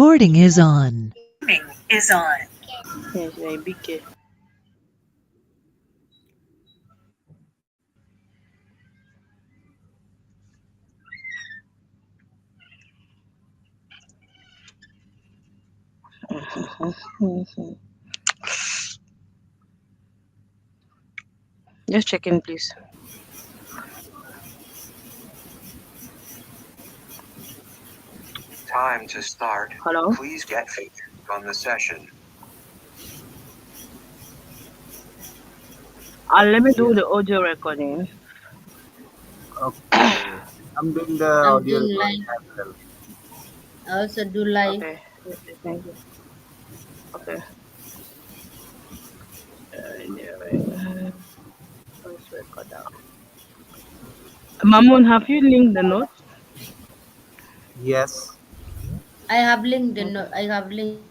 Recording is on. Yes, very big. Just checking, please. Time to start. Hello? Please get featured on the session. Let me do the audio recording. Okay. I'm doing the I'm audio doing recording live. as well. I also do live. Okay. Okay, thank you. Okay. Voice recorder. Mamun, have you linked the notes? Yes. I have linked the Okay. note. I have linked.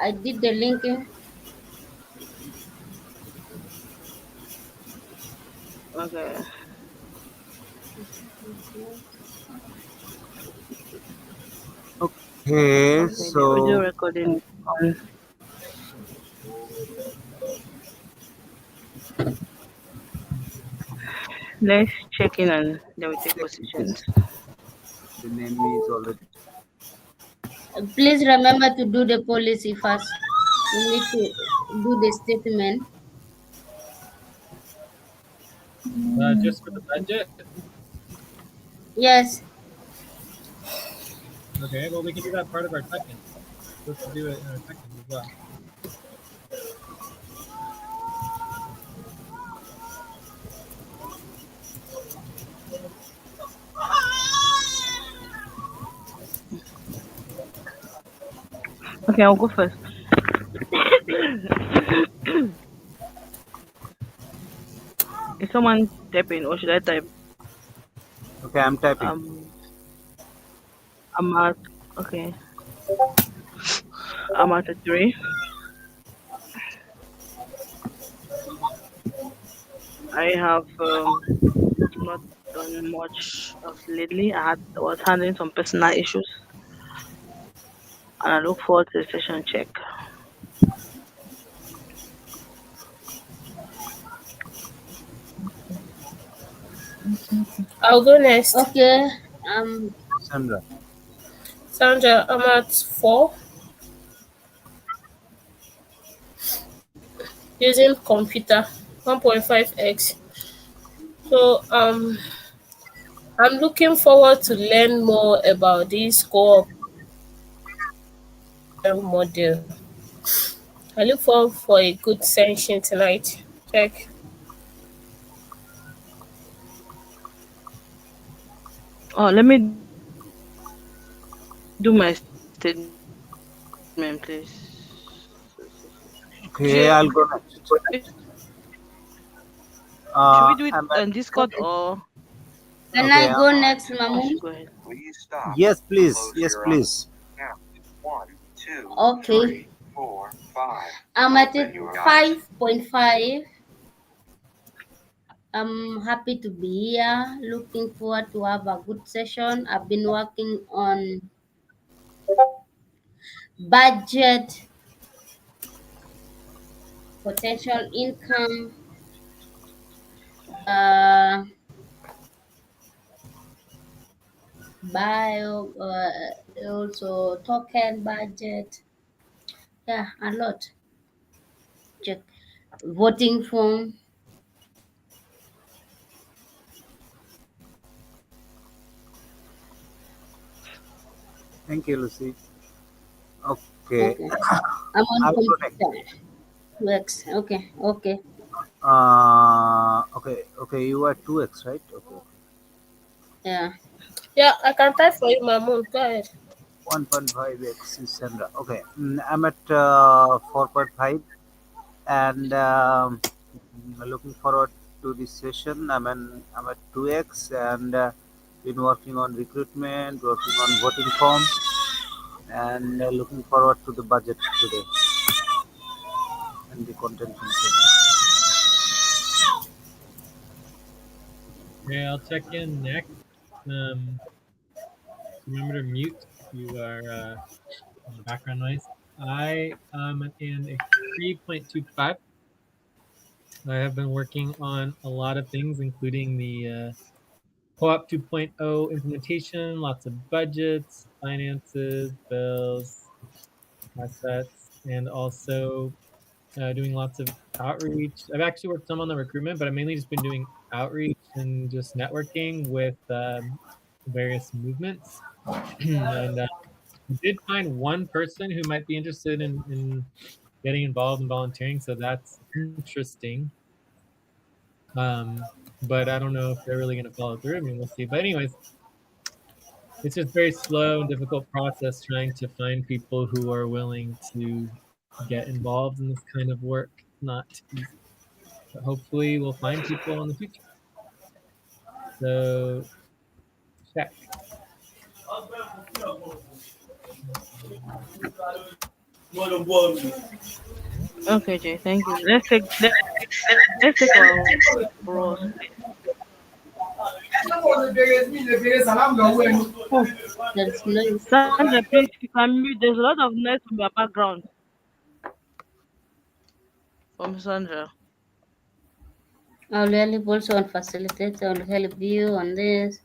I did the linking. Okay. Okay. Okay, the audio So recording is on. Let's check in and then we take positions. the name is already. Please remember to do the policy first. We need to do the statement. Just for the budget? Yes. Okay, well, we can do that part of our second. Let's do it in our second as well. Okay, I'll go first. Is someone typing or should I type? Okay, I'm typing. I'm at okay. I'm at a 3. I have not done much of lately. I was handling some personal issues, and I look forward to the session check. I'll go next. Okay. Sandra. Sandra, I'm at 4 using computer 1.5x. So I'm looking forward to learn more about this co-op model. I look forward for a good session tonight. Check. Oh, let me do my statement, please. Okay, I'll go next. Should we do it I'm on at, Discord or? Can Okay, I go next, Mamun? Go ahead. Please stop. yes, please. Close Yes, your please. Count 1, 2, Okay. 3, 4, 5. I'm at Open your eyes. 5.5. I'm happy to be here. Looking forward to have a good session. I've been working on budget, potential income, bio, also token budget. Yeah, a lot. Check voting form. Thank you, Lucy. Okay. Okay. I'm on I'll go next. computer. Works. Okay. Okay. Okay. You are 2x, right? Okay. Yeah. Yeah, I can type for you, Mamun. Go ahead. 1.5x is Sandra. Okay. I'm at 4.5 and looking forward to this session. I'm at 2x and been working on recruitment, working on voting form, and looking forward to the budget today and the contentions. Okay, I'll check in next. remember to mute if you are background noise. I am in a 3.25. I have been working on a lot of things, including the Co-op 2.0 implementation, lots of budgets, finances, bills, assets, and also doing lots of outreach. I've actually worked some on the recruitment, but I've mainly just been doing outreach and just networking with various movements. And I did find one person who might be interested in getting involved in volunteering, so that's interesting. Um, but I don't know if they're really going to follow through. I mean, we'll see. But anyways, it's just very slow and difficult process trying to find people who are willing to get involved in this kind of work. Not easy, but hopefully we'll find people in the future. So check. Okay, Jay, thank you. Let's take our bros, please. Oh, there's noise. Sandra, please, you can mute. There's a lot of noise from your background. From Sandra. I'll help also on facilitator. I'll help you on this.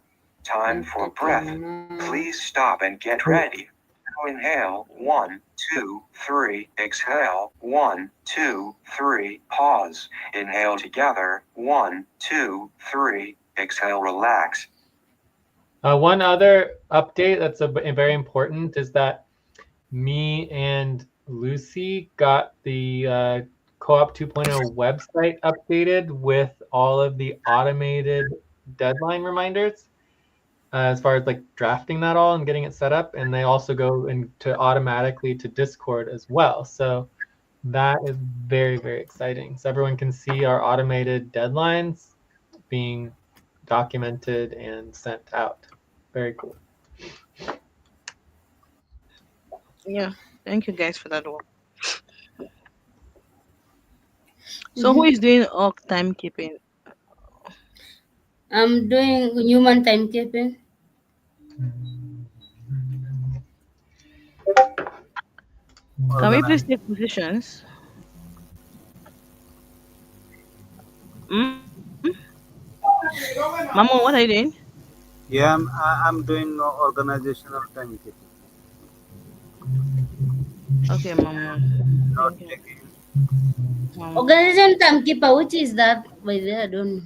Time for breath. Please stop and get ready. Now inhale, 1, 2, 3. Exhale, 1, 2, 3. Pause. Inhale together, 1, 2, 3. Exhale, relax. One other update that's very important is that me and Lucy got the Co-op 2.0 website updated with all of the automated deadline reminders as far as like drafting that all and getting it set up. And they also go into automatically to Discord as well. So that is very, very exciting. So everyone can see our automated deadlines being documented and sent out. Very cool. Yeah, thank you guys for that one. So who is doing all timekeeping? I'm doing human timekeeping. Can we please Organize. take positions? Hmm? Mama, what are you doing? Yeah, I'm doing organizational timekeeping, Okay, Mama. not Thank you. taking. Mama. Organization timekeeper, which is that? By the way, I don't know.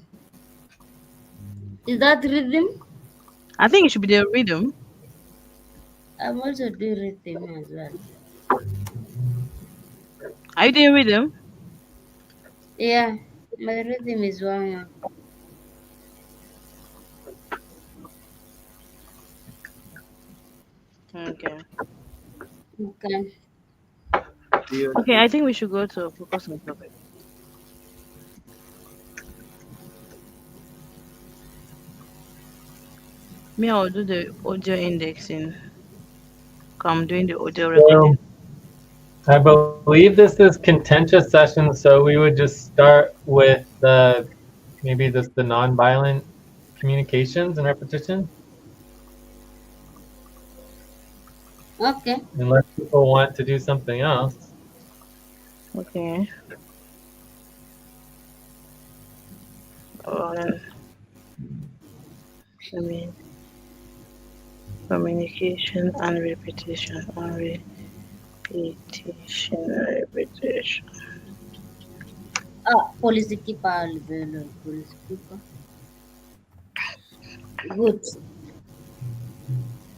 Is that rhythm? I think it should be the rhythm. I'm also doing rhythm as well. Are you doing rhythm? Yeah, my rhythm is one. Okay. Okay. Okay, I think we should go to focus on topic. Me, I'll do the audio indexing. I'm doing the audio recording. I believe this is contentious session, so we would just start with maybe the non-violent communications and repetition, Okay. unless people want to do something else. Okay. Um, I mean, communication and repetition. And repetition. Repetition. Policy keeper. Policy keeper. Good.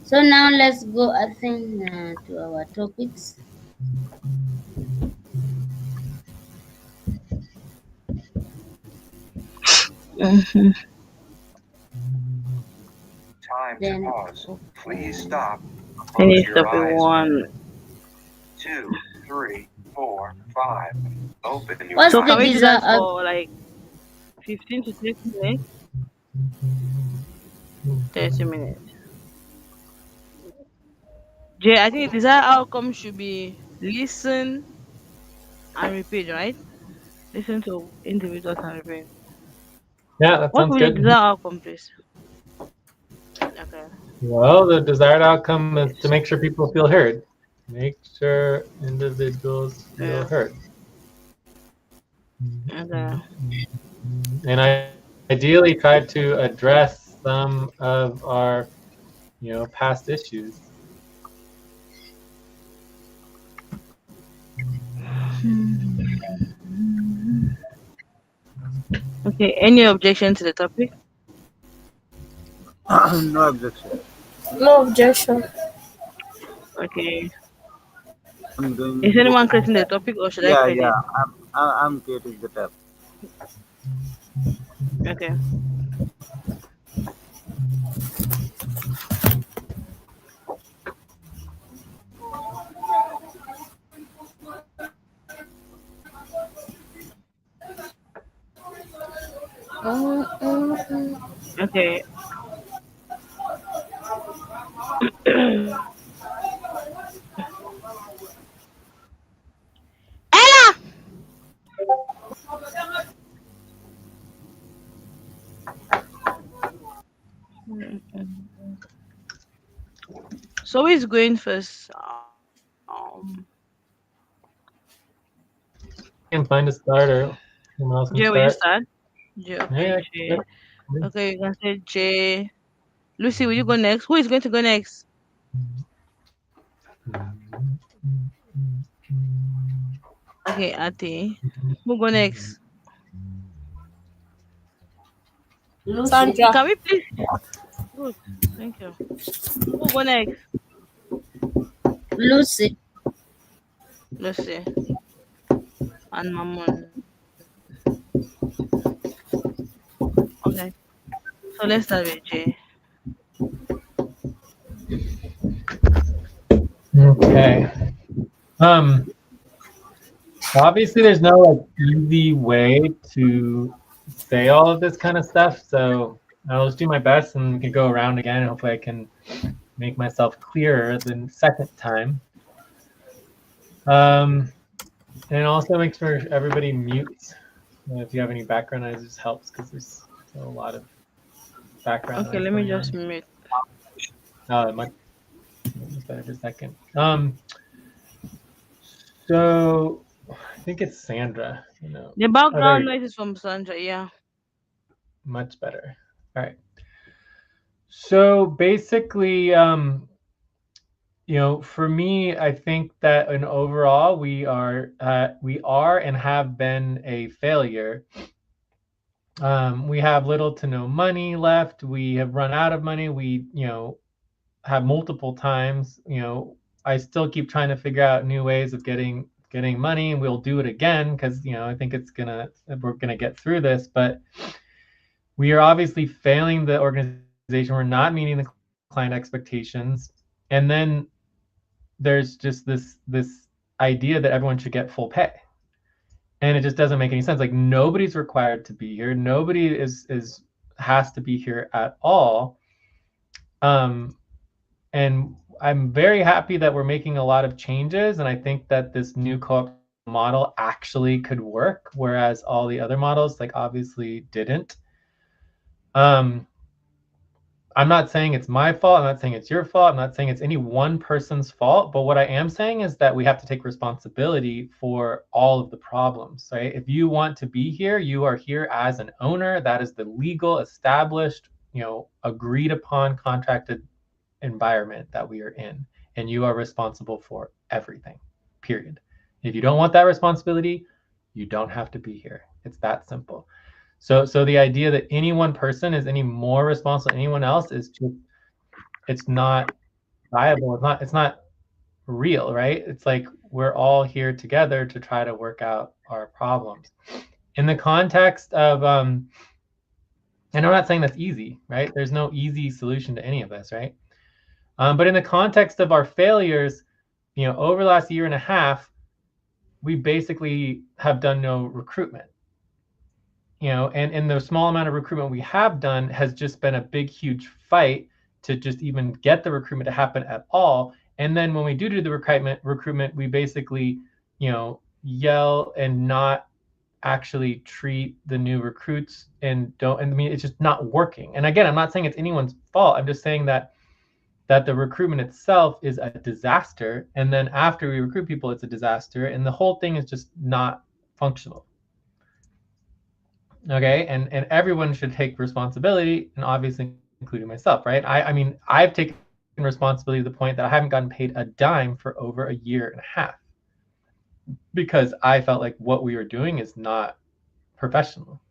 So now let's go, I think, to our topics. Mm-hmm. Time to Then, pause. Please stop. Close Finish your topic eyes. one. 2, 3, 4, 5. Open your what's So the can we eyes. do that desire? for like 15 to 30 minutes? 30 minutes. Jay, I think the desired outcome should be listen and repeat, right? Listen to individuals and repeat. Yeah, that What sounds will be the good. desired outcome, please? Okay. Well, the desired outcome is to Yes. make sure people feel heard. Make sure individuals feel Yeah. heard. Okay. And ideally try to address some of our, past issues. Okay. Any objection to the topic? No objection. No objection. Okay. I'm Is going anyone to. creating the topic or should I Yeah, create yeah. it? I'm creating the tab. Okay. Okay. Ella! So who is going first? I can find a starter. Someone else can J, will you start. start? J, okay, Yeah, J. yeah, yeah. Okay, you can say J. Lucy, will you go next? Who is going to go next? Okay, Ati. Who go next? Lucy. Sandra. Can we please? Good. Thank you. Who go next? Lucy. Lucy and Mamun. Okay. So let's start with J. Okay. Um, Obviously there's no like easy way to say all of this kind of stuff, so I'll just do my best and we can go around again and hopefully I can make myself clearer the second time. And also make sure everybody mutes. If you have any background noise, it just helps because there's a lot of background Okay, noise let me going just on. mute. It might just better for a second. So I think it's Sandra. The Oh, there background you go. noise is from Sandra. Yeah. Much better. All right. So basically, for me, I think that in overall we are and have been a failure. We have little to no money left. We have run out of money. We, have multiple times. I still keep trying to figure out new ways of getting money, and we'll do it again because I think we're gonna get through this. But we are obviously failing the organization. We're not meeting the client expectations, and then there's just this idea that everyone should get full pay, and it just doesn't make any sense. Like nobody's required to be here. Nobody is has to be here at all. Um, and I'm very happy that we're making a lot of changes, and I think that this new co-op model actually could work, whereas all the other models like obviously didn't. Um, I'm not saying it's my fault. I'm not saying it's your fault. I'm not saying it's any one person's fault. But what I am saying is that we have to take responsibility for all of the problems, right? If you want to be here, you are here as an owner. That is the legal, established, agreed upon contracted environment that we are in. And you are responsible for everything, period. If you don't want that responsibility, you don't have to be here. It's that simple. So the idea that any one person is any more responsible than anyone else is just it's not viable. It's not real, right? It's like we're all here together to try to work out our problems. In the context of and I'm not saying that's easy, right? There's no easy solution to any of this, right? But in the context of our failures, over the last year and a half, we basically have done no recruitment. And in the small amount of recruitment we have done has just been a big, huge fight to just even get the recruitment to happen at all. And then when we do the recruitment, we basically, yell and not actually treat the new recruits and don't. And I mean, it's just not working. And again, I'm not saying it's anyone's fault. I'm just saying that that the recruitment itself is a disaster, and then after we recruit people, it's a disaster, and the whole thing is just not functional. Okay, and everyone should take responsibility, and obviously including myself, right? I mean, I've taken responsibility to the point that I haven't gotten paid a dime for over a year and a half because I felt like what we were doing is not professional.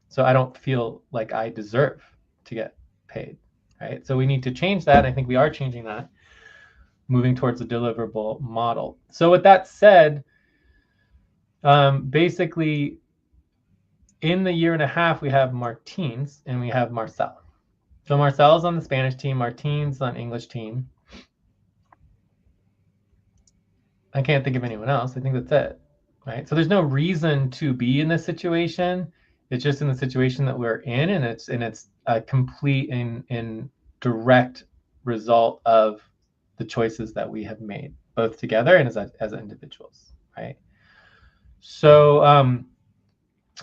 So I don't feel like I deserve to get paid, right? So we need to change that. I think we are changing that, moving towards a deliverable model. So with that said, basically in the year and a half, we have Martins and we have Marcel. So Marcel's on the Spanish team, Martins on English team. I can't think of anyone else. I think that's it, right? So there's no reason to be in this situation. It's just in the situation that we're in, and it's a complete and direct result of the choices that we have made, both together and as individuals, right? So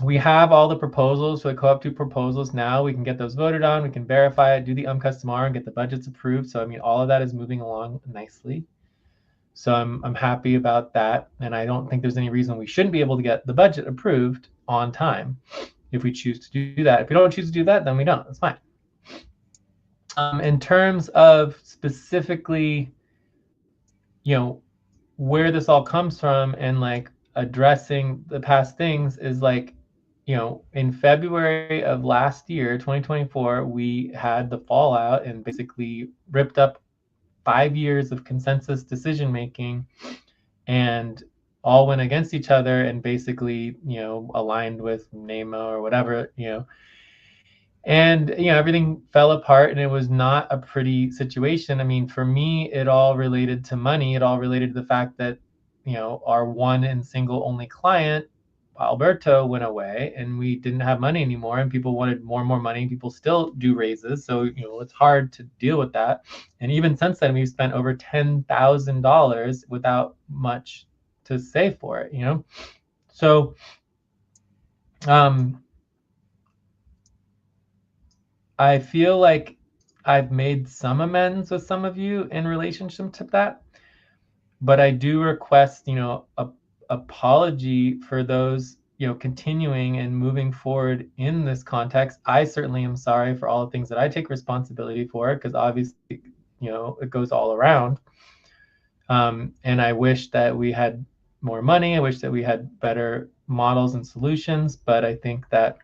we have all the proposals, so the co-op 2 proposals now. We can get those voted on, we can verify it, do the tomorrow, and get the budgets approved. So I mean, all of that is moving along nicely. So I'm happy about that, and I don't think there's any reason we shouldn't be able to get the budget approved on time if we choose to do that. If we don't choose to do that, then we don't. That's fine. In terms of specifically, you know, where this all comes from and like addressing the past things is like, you know, in February of last year, 2024, we had the fallout and basically ripped up 5 years of consensus decision making and all went against each other and basically, you know, aligned with NAMO or whatever, you know. And, you know, everything fell apart and it was not a pretty situation. I mean, for me, it all related to money. It all related to the fact that, you know, our one and single only client, Alberto, went away and we didn't have money anymore and people wanted more and more money. People still do raises. So, you know, it's hard to deal with that. And even since then, we've spent over $10,000 without much to save for it, you know? So, I feel like I've made some amends with some of you in relationship to that, but I do request, you know, a apology for those, you know, continuing and moving forward in this context. I certainly am sorry for all the things that I take responsibility for, because obviously, you know, it goes all around. And I wish that we had more money. I wish that we had better models and solutions, but I think that,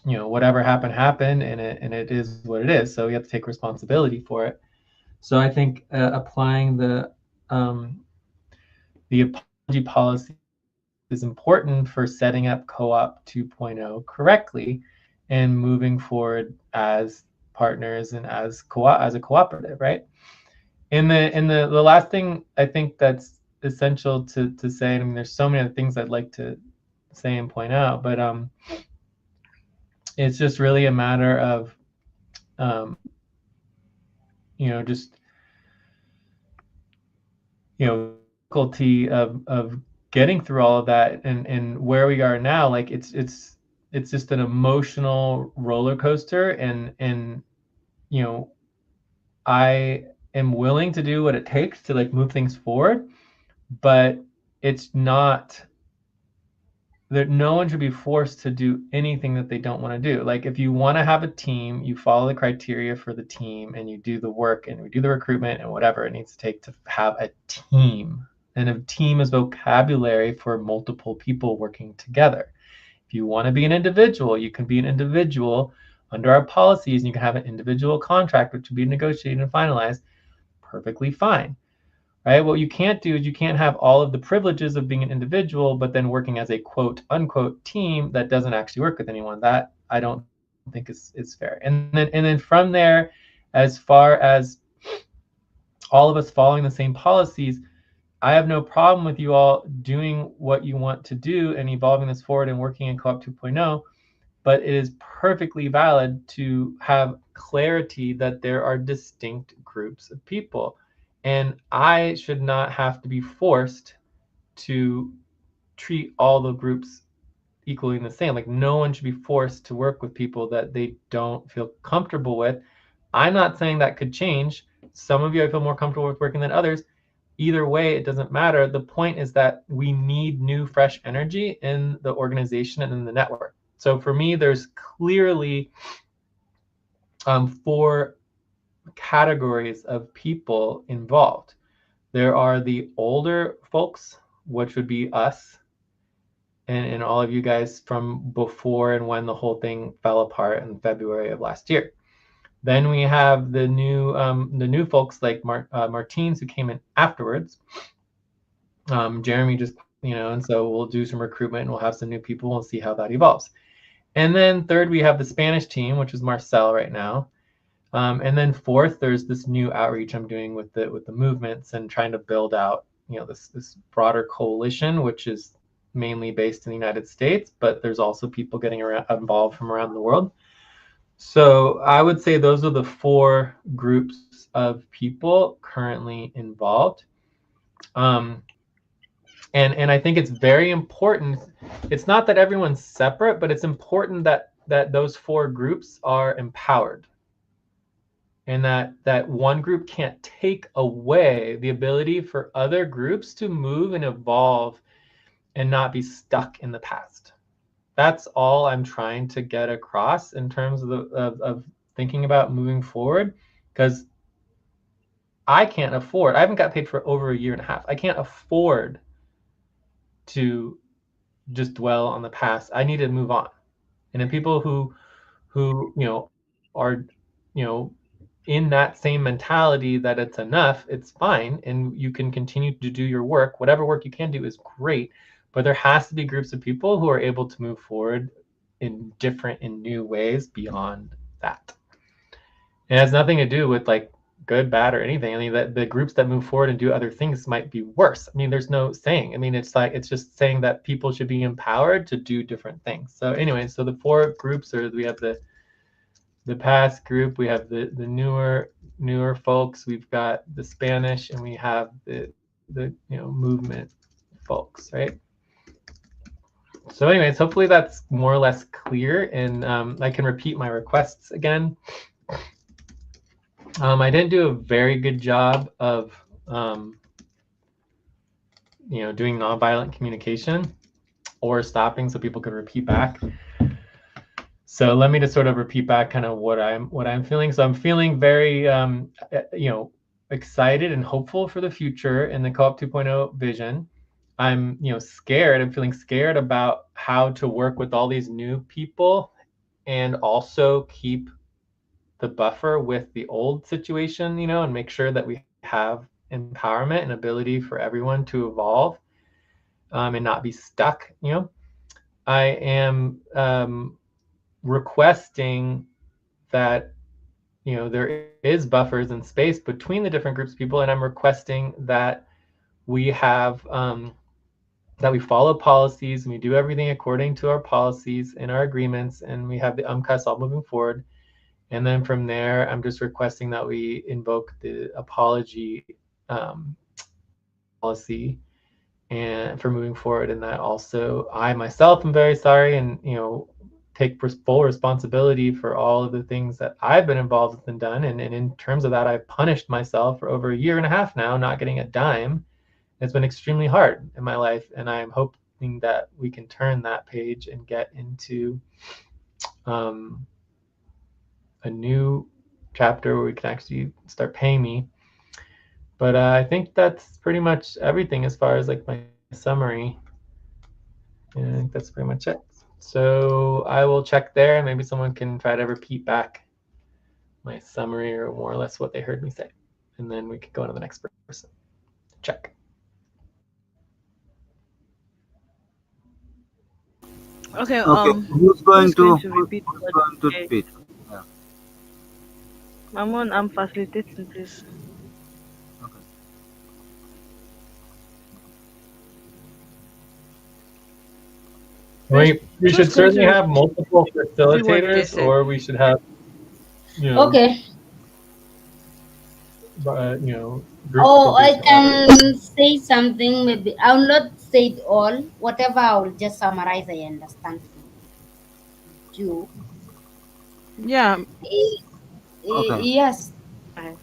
you know, whatever happened happened, and it is what it is. So we have to take responsibility for it. So I think applying the apology policy is important for setting up co-op 2.0 correctly and moving forward as partners and as a cooperative, right? And the last thing I think that's essential to say, I mean, there's so many other things I'd like to say and point out, but it's just really a matter of you know, just, you know, difficulty of getting through all of that and where we are now. Like it's just an emotional roller coaster, and you know, I am willing to do what it takes to like move things forward, but it's not that no one should be forced to do anything that they don't want to do. Like if you want to have a team, you follow the criteria for the team and you do the work and we do the recruitment and whatever it needs to take to have a team. And a team is vocabulary for multiple people working together. If you want to be an individual, you can be an individual under our policies and you can have an individual contract which will be negotiated and finalized. Perfectly fine. Right? What you can't do is you can't have all of the privileges of being an individual, but then working as a quote unquote team that doesn't actually work with anyone. That I don't think is fair. And then from there, as far as all of us following the same policies, I have no problem with you all doing what you want to do and evolving this forward and working in co-op 2.0. But it is perfectly valid to have clarity that there are distinct groups of people. And I should not have to be forced to treat all the groups equally the same. Like no one should be forced to work with people that they don't feel comfortable with. I'm not saying that could change. some of you I feel more comfortable with working than others. Either way, it doesn't matter. The point is that we need new, fresh energy in the organization and in the network. So for me, there's clearly 4 categories of people involved. There are the older folks, which would be us and all of you guys from before and when the whole thing fell apart in February of last year. Then we have the new folks like Martins, who came in afterwards. Jeremy just, and so we'll do some recruitment and we'll have some new people and see how that evolves. And then third, we have the Spanish team, which is Marcel right now. And then fourth, there's this new outreach I'm doing with the movements and trying to build out, this broader coalition, which is mainly based in the United States, but there's also people getting involved from around the world. So I would say those are the 4 groups of people currently involved. And I think it's very important. It's not that everyone's separate, but it's important that those 4 groups are empowered. And that one group can't take away the ability for other groups to move and evolve and not be stuck in the past. That's all I'm trying to get across in terms of thinking about moving forward, because I haven't got paid for over a year and a half. I can't afford to just dwell on the past. I need to move on. And then people who are in that same mentality that it's enough, it's fine, and you can continue to do your work. Whatever work you can do is great, but there has to be groups of people who are able to move forward in different and new ways beyond that. It has nothing to do with like good, bad, or anything. I mean, that the groups that move forward and do other things might be worse. I mean, there's no saying. I mean, it's just saying that people should be empowered to do different things. So anyway, so the 4 groups are, we have the past group, we have the newer folks, we've got the Spanish, and we have the movement folks, right? So anyways, hopefully that's more or less clear, and I can repeat my requests again. I didn't do a very good job of doing nonviolent communication or stopping so people could repeat back. So let me just sort of repeat back kind of what I'm feeling. So I'm feeling very excited and hopeful for the future in the Co-op 2.0 vision. I'm scared. I'm feeling scared about how to work with all these new people and also keep the buffer with the old situation, and make sure that we have empowerment and ability for everyone to evolve and not be stuck. I am requesting that there is buffers and space between the different groups of people, and I'm requesting that we have that we follow policies and we do everything according to our policies and our agreements, and we have the UMCAS all moving forward. And then from there, I'm just requesting that we invoke the apology policy and for moving forward. And that also, I myself am very sorry, and take full responsibility for all of the things that I've been involved with and done. And in terms of that, I've punished myself for over a year and a half now, not getting a dime. It's been extremely hard in my life, and I'm hoping that we can turn that page and get into a new chapter where we can actually start paying me. But I think that's pretty much everything as far as like my summary. And I think that's pretty much it. So I will check there, and maybe someone can try to repeat back my summary or more or less what they heard me say. And then we could go on to the next person. Check. Okay, Okay, who's going who's going to to repeat who's what going to they? repeat? Yeah. I'm facilitating, please. Okay. We should Who's going certainly to have multiple repeat what they facilitators, said? or we should have Okay. groups of Oh, I focus, however. can say something. Maybe I'll not say it all. Whatever, I will just summarize. I understand from you. Yeah. Eh, Okay. yes. I,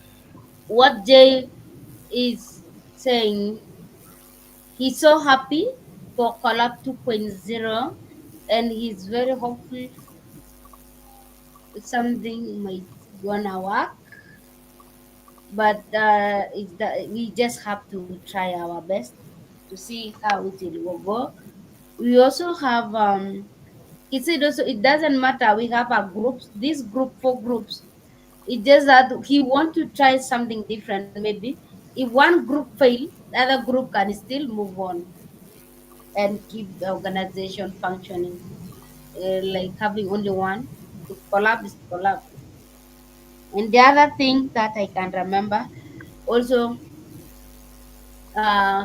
what Jay is saying, he's so happy for Collab 2.0, and he's very hopeful something might gonna work. But it's that we just have to try our best to see how it will go. We also have he said also it doesn't matter. We have a groups, this group, 4 groups. It's just that he want to try something different. Maybe if one group fail, the other group can still move on and keep the organization functioning. Like having only one, if collab is collab. And the other thing that I can remember also,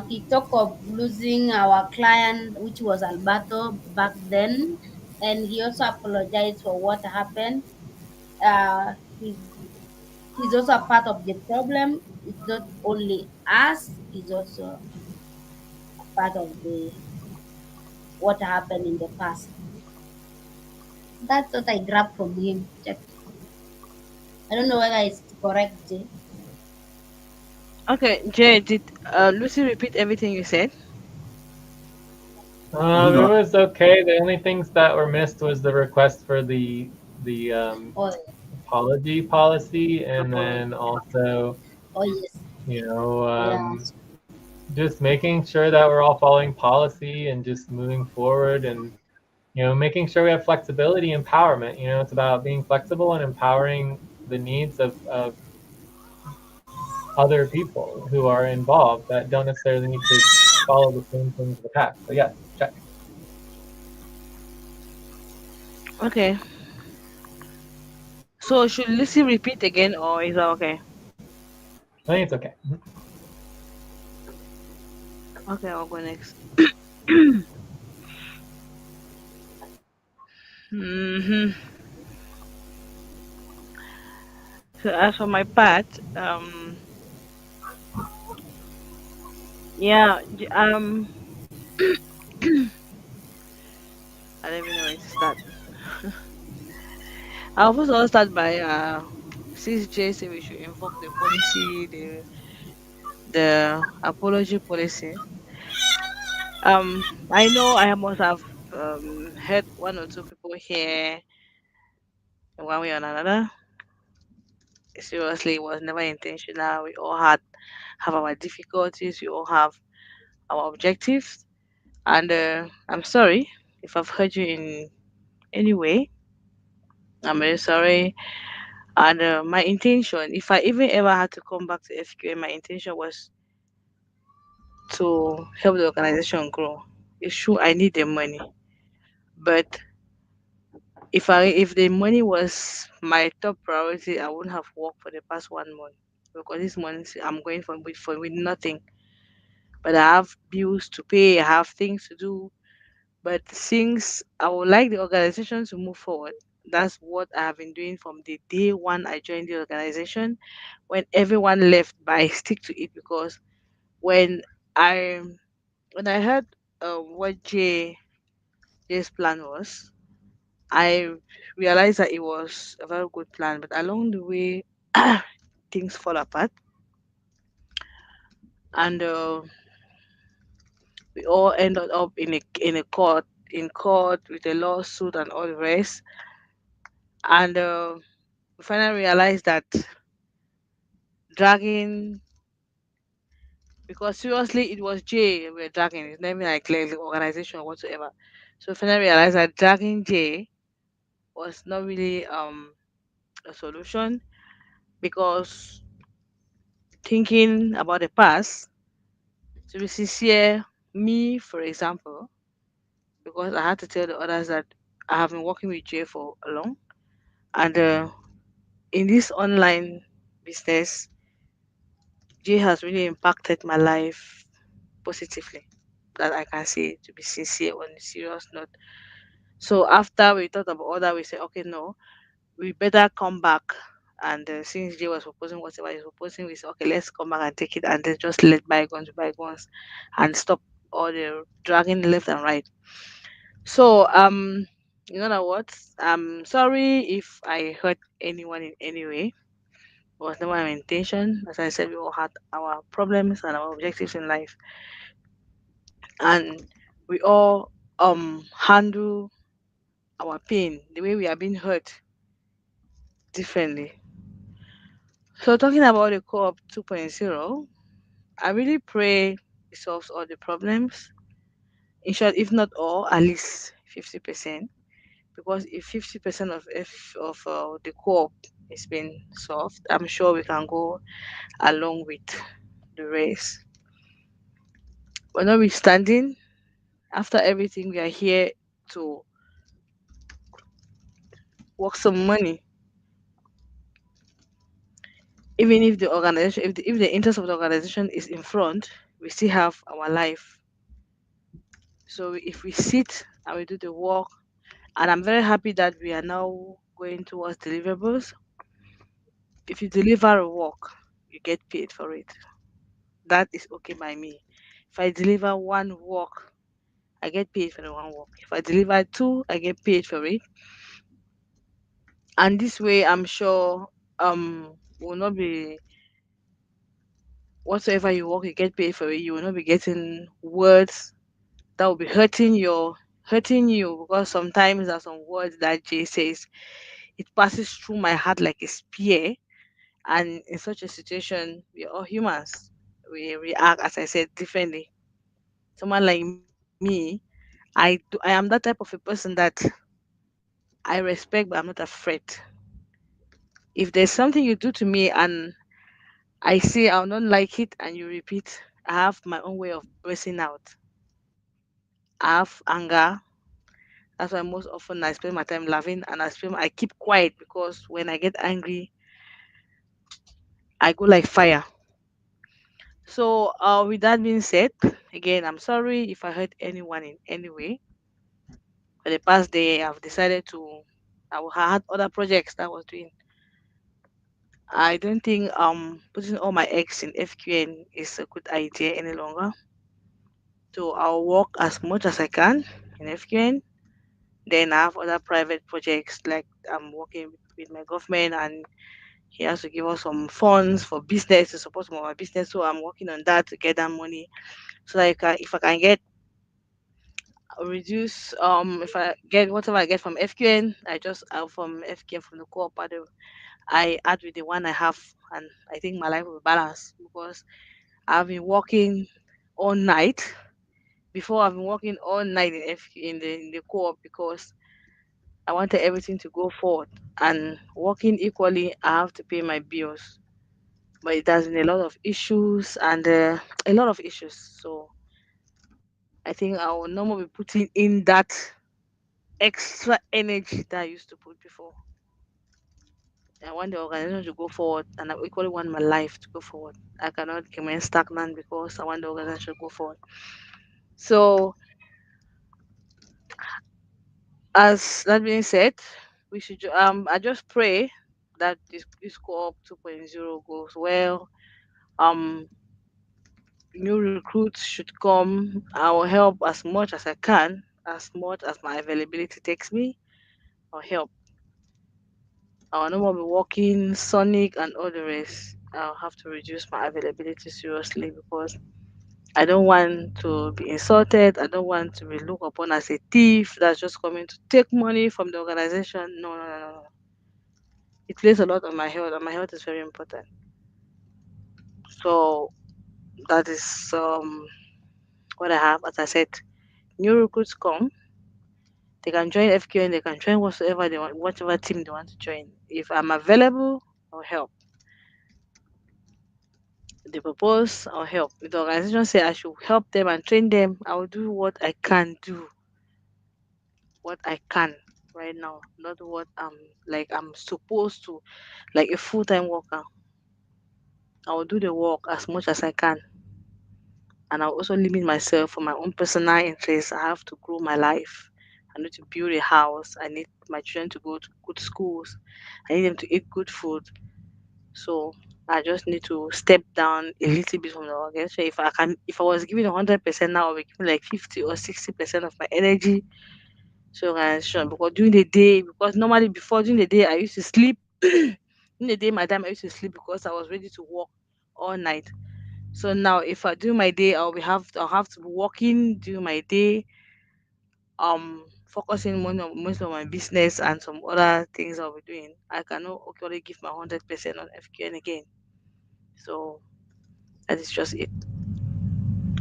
he talked of losing our client, which was Alberto back then, and he also apologized for what happened. He's also a part of the problem. It's not only us; he's also a part of the what happened in the past. That's what I grabbed from him. Check. I don't know whether it's correct, Jay. Okay, Jay, did Lucy repeat everything you said? It was okay. The only things that were missed was the request for the Oh, apology policy, and apology. then also, Oh yes, you know, yes. just making sure that we're all following policy and just moving forward, and making sure we have flexibility, empowerment. It's about being flexible and empowering the needs of other people who are involved that don't necessarily need to follow the same things of the past. So yes, check. Okay. So should Lucy repeat again, or is that okay? I think it's okay. Okay, I'll go next. hmm So as for my part, yeah, I don't even know where to start. I'll first of all start by since Jay said we should invoke the policy, the apology policy. I know I must have heard one or two people here in one way or another. Seriously, it was never intentional. We all have our difficulties. We all have our objectives, and I'm sorry if I've hurt you in any way. I'm very sorry. And my intention, if I even ever had to come back to FQA, my intention was to help the organization grow. It's true I need the money, but if the money was my top priority, I wouldn't have worked for the past 1 month, because this month I'm going for with nothing. But I have bills to pay, I have things to do. But since I would like the organization to move forward, that's what I have been doing from the day one I joined the organization. When everyone left, but I stick to it, because when I when I heard what Jay's plan was, I realized that it was a very good plan. But along the way, things fall apart, and we all ended up in court with a lawsuit and all the rest. And we finally realized that dragging, because seriously it was Jay we were dragging. It's not even like the organization or whatsoever. So we finally realized that dragging Jay was not really a solution, because thinking about the past, to be sincere, me for example, because I had to tell the others that I have been working with Jay for a long, and in this online business, Jay has really impacted my life positively. That I can say, to be sincere on a serious note. So after we thought about all that, we said, okay, no, we better come back. And since Jay was proposing whatever he's proposing, we said, okay, let's come back and take it, and then just let bygones be bygones, and stop all the dragging left and right. So, in other words, I'm sorry if I hurt anyone in any way. It was never my intention. As I said, we all had our problems and our objectives in life, and we all handle our pain the way we are being hurt differently. So talking about the co-op 2.0, I really pray it solves all the problems. In short, if not all, at least 50%. Because if 50% of the co-op is being solved, I'm sure we can go along with the race. But notwithstanding, after everything, we are here to work some money. Even if the organization, if the interest of the organization is in front, we still have our life. So if we sit and we do the work, and I'm very happy that we are now going towards deliverables. If you deliver a work, you get paid for it. That is okay by me. If I deliver one work, I get paid for the one work. If I deliver two, I get paid for it. And this way, I'm sure will not be whatsoever you work, you get paid for it. You will not be getting words that will be hurting you, because sometimes there's some words that Jay says it passes through my heart like a spear. And in such a situation, we're all humans. We react, as I said, differently. Someone like me, I am that type of a person that I respect, but I'm not afraid. If there's something you do to me and I say I'll not like it and you repeat, I have my own way of bursting out. I have anger. That's why most often I spend my time laughing, and I keep quiet, because when I get angry, I go like fire. So, with that being said, again, I'm sorry if I hurt anyone in any way. For the past day, I've decided to. I had other projects that I was doing. I don't think putting all my eggs in FQN is a good idea any longer. So I'll work as much as I can in FQN. Then I have other private projects, like I'm working with my government, and he has to give us some funds for business to support some of our business. So I'm working on that to get that money, so that if I can get reduce if I get whatever I get from FQN, I just from FQN, from the co-op, I add with the one I have, and I think my life will balance, because I've been working all night. Before, I've been working all night in in the co-op, because I wanted everything to go forward, and working equally, I have to pay my bills. But it has been a lot of issues, and a lot of issues. So I think I will no more be putting in that extra energy that I used to put before. I want the organization to go forward, and I equally want my life to go forward. I cannot remain stagnant, because I want the organization to go forward. So, as that being said, I just pray that this co-op 2.0 goes well. Um, New recruits should come. I will help as much as I can, as much as my availability takes me. I'll help. I will no more be working Sonic and all the rest. I'll have to reduce my availability seriously, because I don't want to be insulted. I don't want to be looked upon as a thief that's just coming to take money from the organization. No, no, no, no, no. It plays a lot on my health, and my health is very important. So that is what I have. As I said, new recruits come. They can join FQ, and they can join whatsoever they want, whatever team they want to join. If I'm available, I'll help. They propose, I'll help. If the organization say I should help them and train them, I will do what I can do, what I can right now, not what I'm supposed to, like a full time worker. I will do the work as much as I can, and I'll also limit myself for my own personal interests. I have to grow my life. I need to build a house. I need my children to go to good schools. I need them to eat good food. So I just need to step down a little bit from the organization. If I was giving 100% now, I'll be giving like 50 or 60% of my energy to organization. Because during the day, because normally before during the day, I used to sleep. In the day, my time I used to sleep because I was ready to work all night. So now, if I do my day, I'll have to be working, do my day, focusing more on most of my business and some other things I'll be doing. I cannot actually give my 100% on FQN again. So that is just it.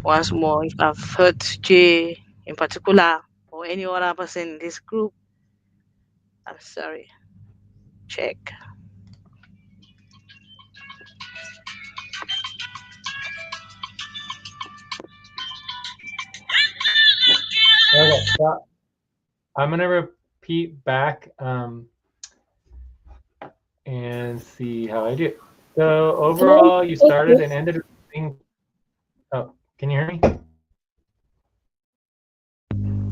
Once more, if I've hurt Jay in particular or any other person in this group, I'm sorry. Check. Okay, so I'm gonna repeat back and see how I do. So overall, you started Okay. and ended with saying, oh, can you hear me?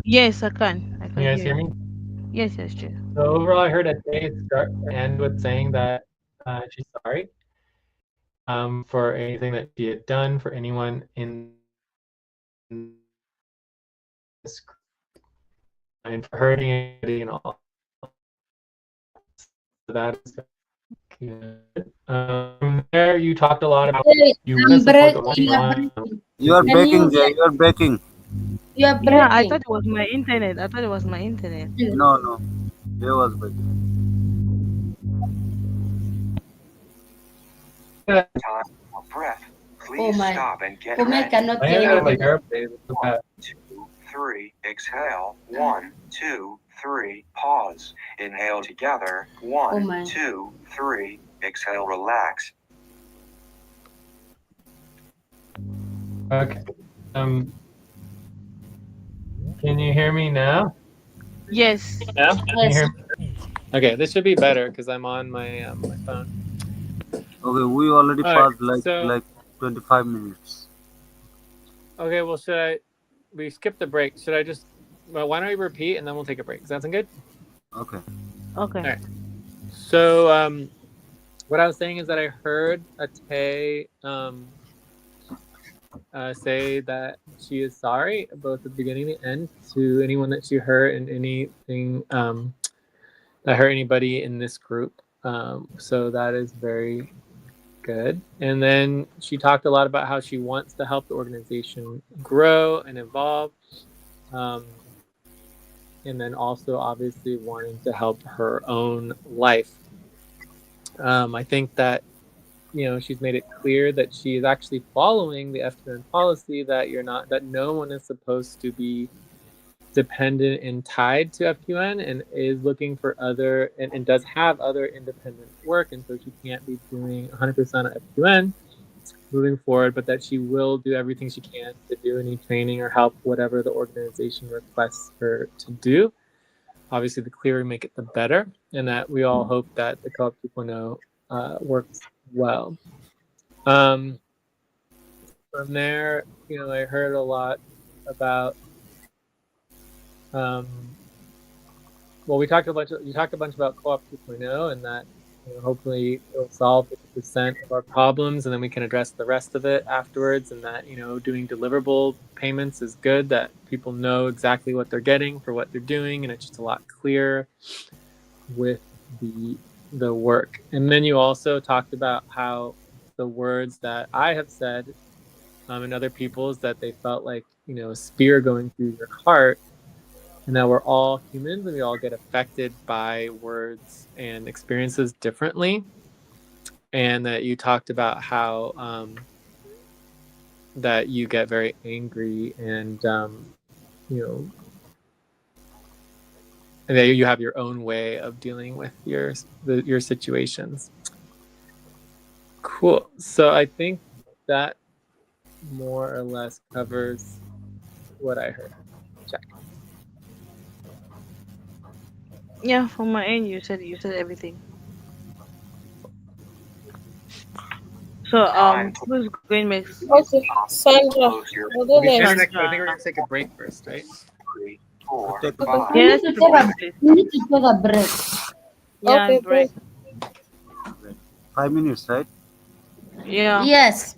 Yes, I can. I Can can you guys hear hear you. me? Yes, yes, Jay. So overall, I heard that day start and end with saying that she's sorry for anything that she had done for anyone in this group and for hurting anybody and all. So that is good. From there, you talked a lot about Hey, you want to support the one you you are want breaking. You are to. Can breaking, you Jay. You are breaking. you are Yeah, I thought breaking? it was my internet. I thought it was my internet. No, no. Jay was breaking. Time for breath. Oh Please my. stop and get For me, I ready. cannot I hear ended like anything. airplanes. One, two, three. Exhale. One, two, three. Pause. Inhale together. Oh One, my. two, three. Exhale. Relax. Okay. Um, can you hear me now? Yes. Yeah. Can you Yes. hear me? Okay, this should be better because I'm on my phone. Okay, we already All right. passed like So 25 minutes. okay, well, should I? We skipped the break. Should I just? Well, why don't we repeat and then we'll take a break? Does that sound good? Okay. Okay. All right. So what I was saying is that I heard Ate say that she is sorry both at the beginning and the end to anyone that she hurt and anything that hurt anybody in this group. So that is very good. And then she talked a lot about how she wants to help the organization grow and evolve. Um, and then also obviously wanting to help her own life. I think that she's made it clear that she is actually following the FQN policy that no one is supposed to be dependent and tied to FQN and is looking for other and does have other independent work, and so she can't be doing 100% of FQN moving forward, but that she will do everything she can to do any training or help whatever the organization requests her to do. Obviously, the clearer we make it, the better, and that we all hope that the Co-op 2.0 works well. Um, from there, I heard a lot about. Well, you talked a bunch about Co-op 2.0, and that hopefully it'll solve 50% of our problems, and then we can address the rest of it afterwards. And that doing deliverable payments is good. That people know exactly what they're getting for what they're doing, and it's just a lot clearer with the work. And then you also talked about how the words that I have said and other people's that they felt like a spear going through your heart, and that we're all humans and we all get affected by words and experiences differently. And that you talked about how that you get very angry and you know and that you have your own way of dealing with your situations. Cool. So I think that more or less covers what I heard. Check. Yeah, from my end, you said everything. So Time to who's going next? Okay. Sandra, close your I'll go Okay, Sandra, next. but I think we're Sandra. gonna take a break first, right? three, We four, take a Okay. break. We five. Yeah, need let's to take a take break, a please. we need to take a break. Yeah, Okay, break. break. 5 minutes, right? Yeah. Yes.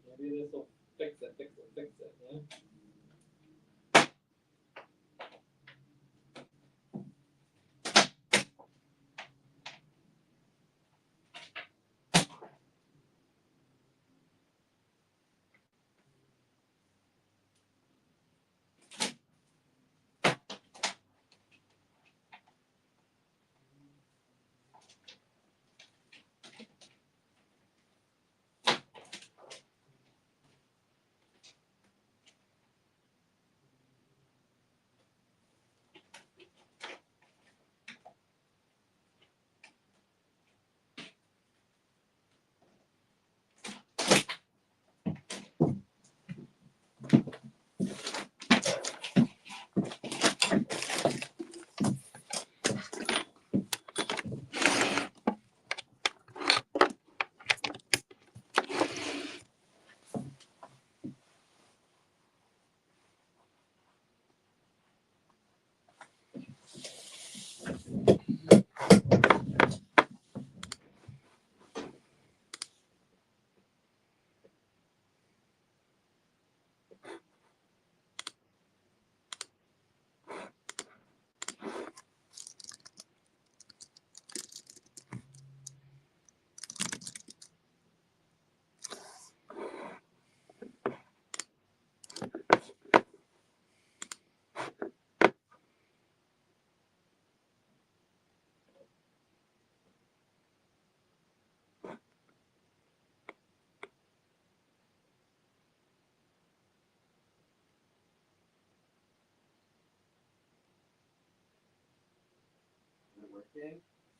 Maybe this will fix it, fix it, fix it. Yeah?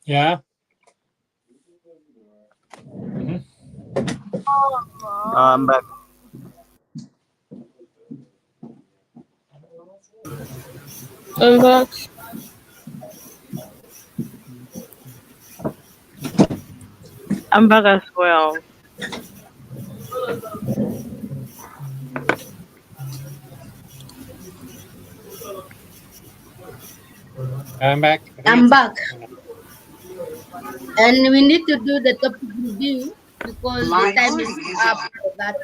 Yeah. Mhm. I'm back. I'm back. I'm back as well. I'm back. I think I'm it's back, and we need to do the topic review because the My time is screen is up up. for that.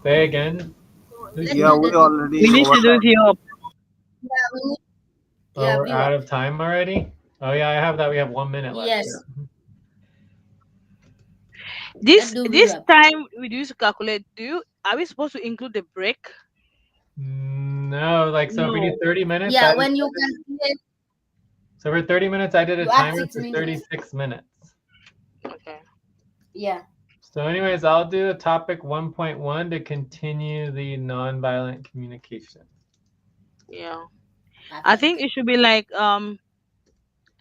say again. Let's Lucy. Yeah, do the we topic We already need review. to do overtime. the up. Yeah, we need, Oh, yeah, we're view out up. of time already. Oh yeah, I have that. We have 1 minute left. Yes, Yeah. let's This do view this up. time we do to calculate. Are we supposed to include the break? No, like so if we do No. 30 minutes, Yeah, when you calculate, so for 30 minutes I did a you add timer six for minutes. 36 minutes. Okay. Yeah, So anyways, I'll do a topic 1.1 to continue the nonviolent communication. Yeah. I think perfect. it should be like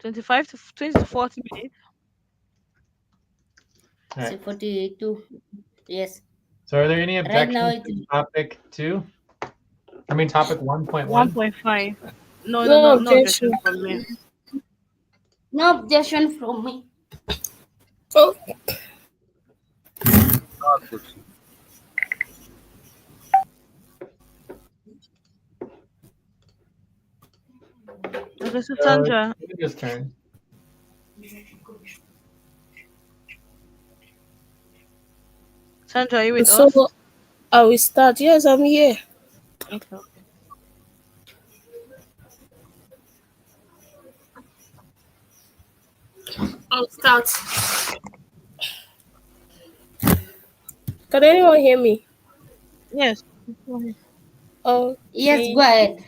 25 to 20 to 40 minutes. All right. So 42. Yes. So are there any Right now objections it to is topic 2? I mean topic 1.1? 1.5. No, no, No no, no objection objection. from me. no objection from me. Oh, No objection. Okay, so So Sandra, you just turn. Sandra, are you with So us? I will start. Yes, I'm here. Okay, okay. I'll start. Can anyone hear me? Yes. Go ahead. Yes, go Okay. ahead.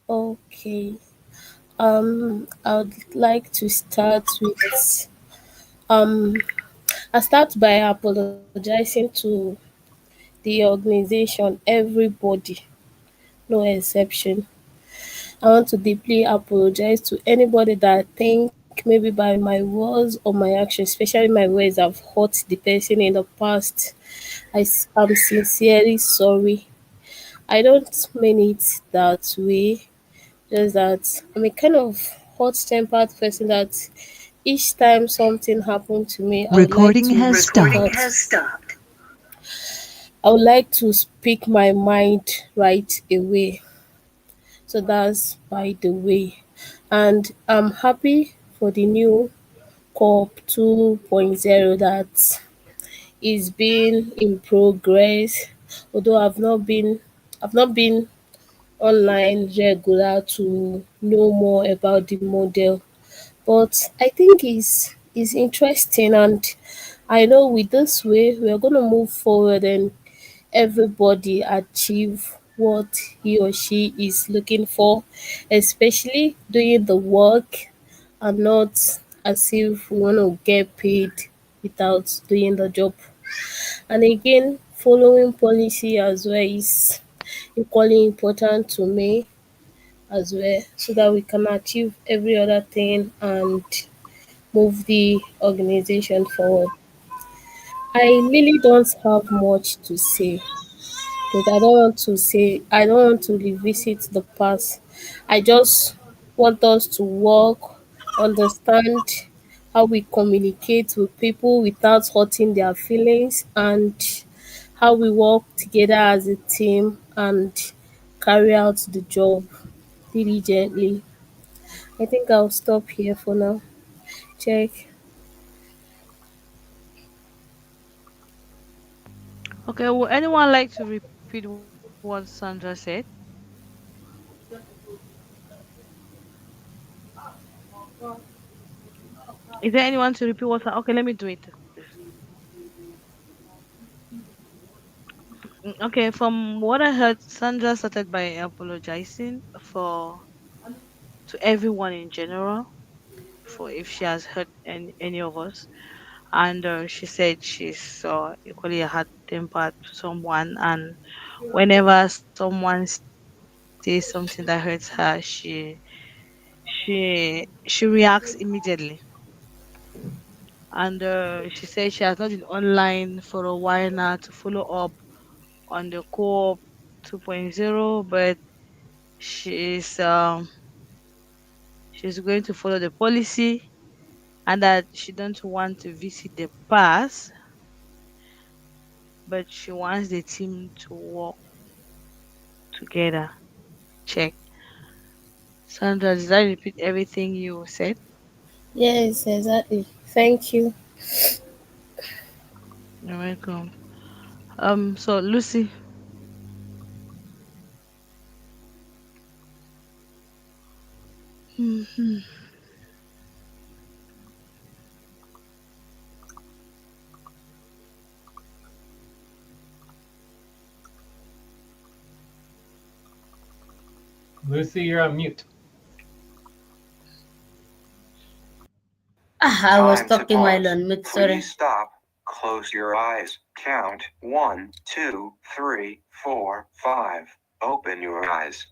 Okay. I would like to start with I start by apologizing to the organization, everybody, no exception. I want to deeply apologize to anybody that I think maybe by my words or my actions, especially my words, have hurt the person in the past. I'm sincerely sorry. I don't mean it that way. Just that I'm a kind of hot-tempered person that each time something happened to me, Recording has stopped. I would like to speak my mind right away. So that's by the way. And I'm happy for the new COP 2.0 that is being in progress. Although I've not been online regular to know more about the model. But I think it's interesting, and I know with this way we are gonna move forward and everybody achieve what he or she is looking for, especially doing the work and not as if we want to get paid without doing the job. And again, following policy as well is equally important to me as well, so that we can achieve every other thing and move the organization forward. I really don't have much to say because I don't want to revisit the past. I just want us to work, understand how we communicate with people without hurting their feelings, and how we work together as a team and carry out the job diligently. I think I'll stop here for now. Check. Okay, would anyone like to repeat what Sandra said? Is there anyone to repeat what? Okay, let me do it. Okay, from what I heard, Sandra started by apologizing to everyone in general for if she has hurt any of us, and she said she's equally a hot tempered to someone, and whenever someone says something that hurts her, she reacts immediately. And she said she has not been online for a while now to follow up on the co-op 2.0, but she's um she's going to follow the policy, and that she don't want to visit the past, but she wants the team to work together. Check. Sandra, did I repeat everything you said? Yes, exactly. Thank you. You're welcome. So Lucy. Mhm. Lucy, you're on mute. Ah, I was Time to talking while pause. on mute, sorry. Please stop. Close your eyes. Count 1, 2, 3, 4, 5. Open your eyes.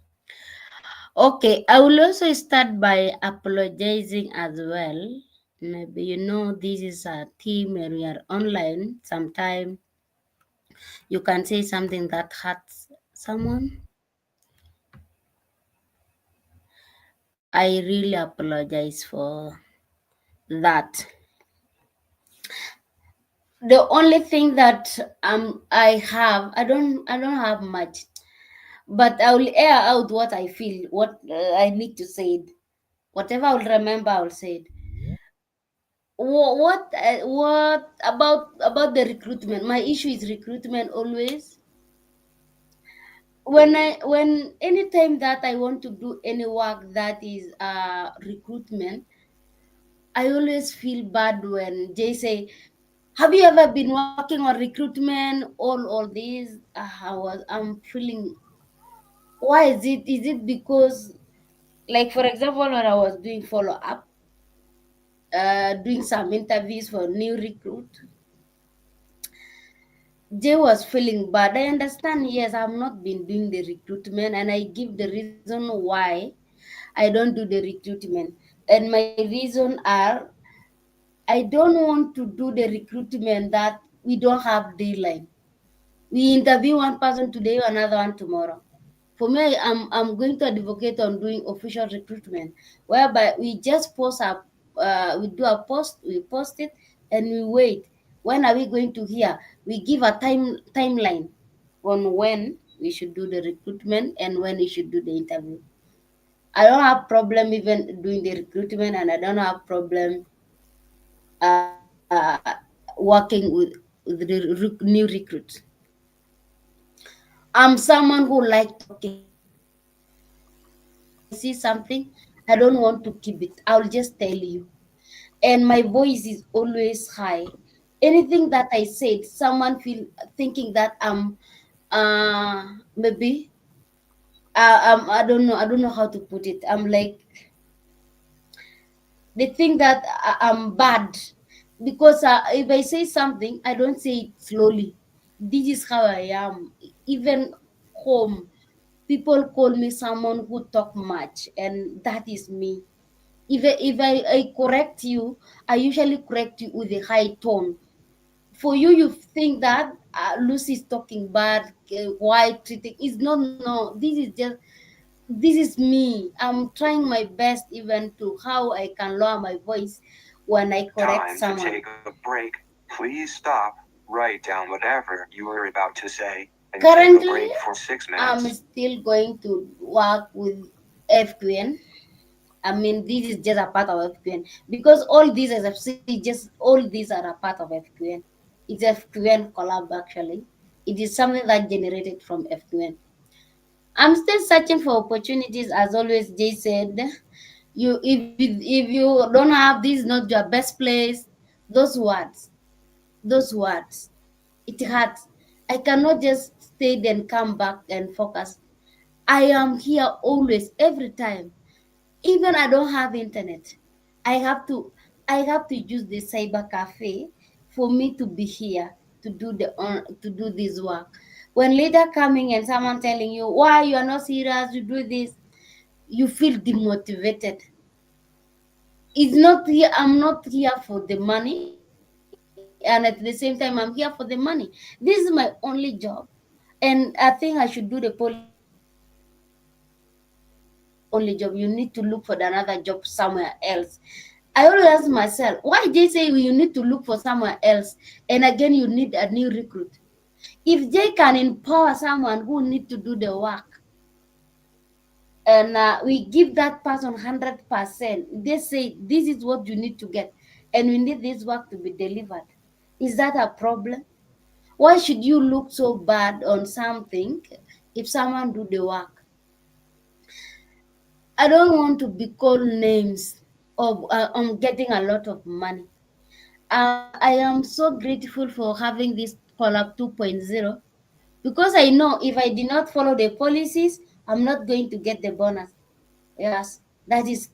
Okay, I will also start by apologizing as well. Maybe this is a team when we are online. Sometimes you can say something that hurts someone. I really apologize for that. The only thing that I don't have much, but I will air out what I feel, what I need to say. Whatever I will remember, I will say it. What about the recruitment? My issue is recruitment always. When anytime that I want to do any work that is recruitment, I always feel bad when they say, "Have you ever been working on recruitment?" All this, I'm feeling. Why is it? Is it because, like for example, when I was doing follow up, doing some interviews for new recruit, Jay was feeling bad. I understand. Yes, I've not been doing the recruitment, and I give the reason why I don't do the recruitment. And my reason are, I don't want to do the recruitment that we don't have deadline. We interview one person today, another one tomorrow. For me, I'm going to advocate on doing official recruitment, whereby we just post up, we do a post, we post it, and we wait. When are we going to hear? We give a timeline on when we should do the recruitment and when we should do the interview. I don't have problem even doing the recruitment, and I don't have problem working with new recruits. I'm someone who like talking. If I see something, I don't want to keep it. I'll just tell you. And my voice is always high. Anything that I said, someone feel thinking that maybe I don't know how to put it. I'm like, they think that I'm bad because if I say something, I don't say it slowly. This is how I am. Even home, people call me someone who talk much, and that is me. If I correct you, I usually correct you with a high tone. For you, you think that Lucy is talking bad, why treating is not. No, this is me. I'm trying my best even to how I can lower my voice when I correct Time to someone. take a break. Please stop, write down whatever you were about to say, and take a Currently, break for 6 minutes. I'm still going to work with FQN. I mean, this is just a part of FQN because all these, as I've said, just all these are a part of FQN. It's FQN collab actually. It is something that generated from FQN. I'm still searching for opportunities, as always. Jay said, if you don't have this, is not your best place. Those words, those words, it hurts. I cannot just stay then come back and focus. I am here always, every time. Even I don't have internet, I have to I have to use the cyber cafe for me to be here to do this work. When later coming and someone telling you why you are not serious, you do this, you feel demotivated. It's not here. I'm not here for the money, and at the same time I'm here for the money. This is my only job, and I think I should do the policy that this is not your only job. You need to look for another job somewhere else. I always ask myself, why they say you need to look for somewhere else and again you need a new recruit? If Jay can empower someone who need to do the work, and we give that person 100%, they say this is what you need to get, and we need this work to be delivered. Is that a problem? Why should you look so bad on something if someone do the work? I don't want to be called names of on getting a lot of money. I am so grateful for having this collab 2.0 because I know if I did not follow the policies, I'm not going to get the bonus. Yes, that is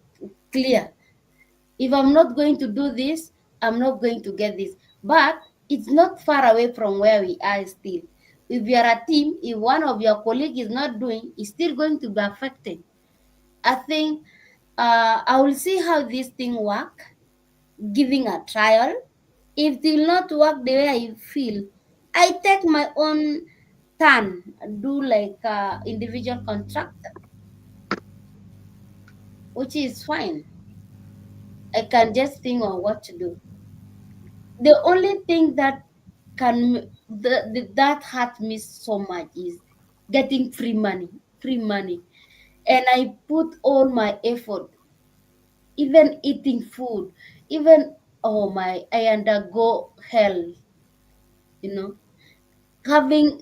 clear. If I'm not going to do this, I'm not going to get this. But it's not far away from where we are still. If you are a team, if one of your colleague is not doing, it's still going to be affected. I think I will see how this thing work, giving a trial. If it will not work the way I feel, I take my own turn, do like individual contractor, which is fine. I can just think on what to do. The only thing that that hurt me so much is getting free money, and I put all my effort, even eating food, even oh my, I undergo hell, you know. Having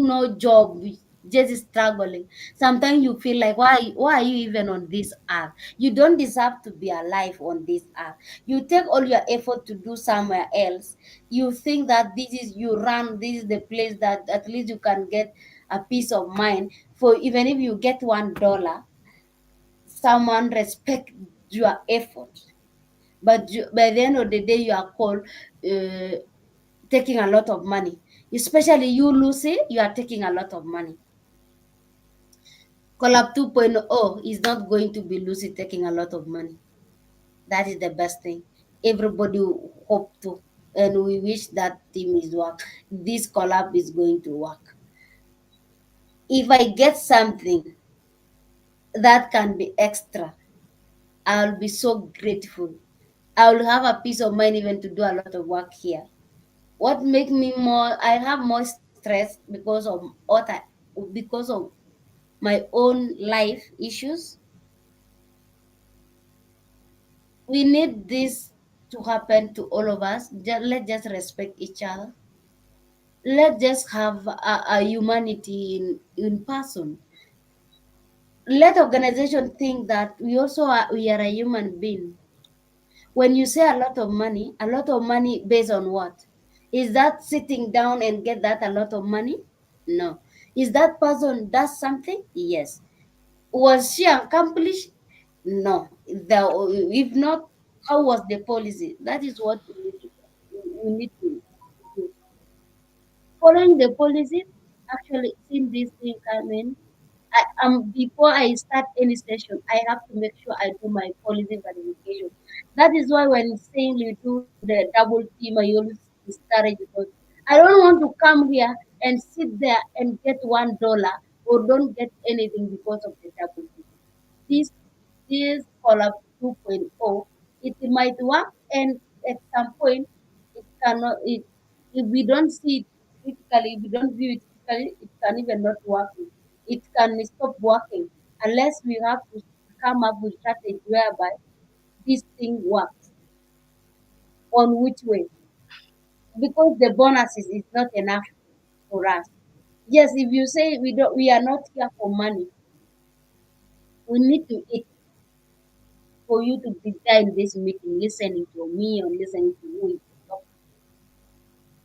no job, just struggling. Sometimes you feel like, why are you even on this earth? You don't deserve to be alive on this earth. You take all your effort to do somewhere else. You think that this is the place that at least you can get a peace of mind. For even if you get $1, someone respect your effort. But by the end of the day, you are called uh, taking a lot of money. Especially you, Lucy, you are taking a lot of money. Collab 2.0 is not going to be Lucy taking a lot of money. That is the best thing. Everybody hope to, and we wish that team is work. This collab is going to work. If I get something that can be extra, I'll be so grateful. I'll have a peace of mind even to do a lot of work here. What make me more? I have more stress because of my own life issues. We need this to happen to all of us. Let's just respect each other. Let's just have a humanity in person. Let organization think that we are a human being. When you say a lot of money based on what? Is that sitting down and get that a lot of money? No. Is that person does something? Yes. Was she accomplished? No. If not, how was the policy? That is what we need to do. Following the policies, actually seeing this thing coming. Before I start any session, I have to make sure I do my policy verification. That is why when saying you do the double team, I always discourage because I don't want to come here and sit there and get $1 or don't get anything because of the double team. This this collab 2.0, it might work, and at some point it cannot. If we don't see it critically, if we don't view it critically, it can even not work. It can stop working unless we have to come up with strategy whereby this thing works. On which way? Because the bonuses is not enough for us. Yes, if you say we are not here for money, we need to eat. For you to be there in this meeting, listening to me or listening to who is talking.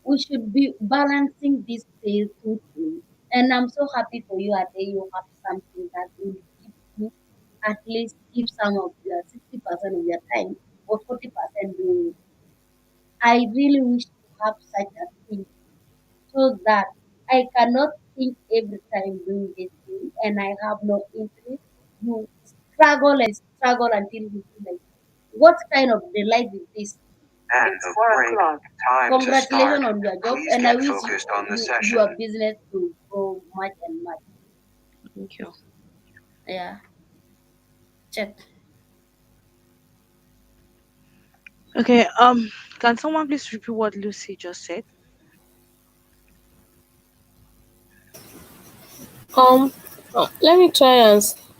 We should be balancing these two things. And I'm so happy for you, Ade. You have something that will keep you at least give some of your 60% of your time or 40% doing it. I really wish to have such a thing so that I cannot think every time doing this thing and I have no interest. You struggle until you feel like, what kind of the life is this? End It's of 4 break. o'clock. Time to start. Congratulations on your job, Please and I get wish focused on the your session. business to grow much and much. Thank you. Yeah, check. Okay, can someone please repeat what Lucy just said? Let me try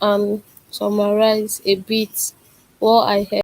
and summarize a bit what I heard.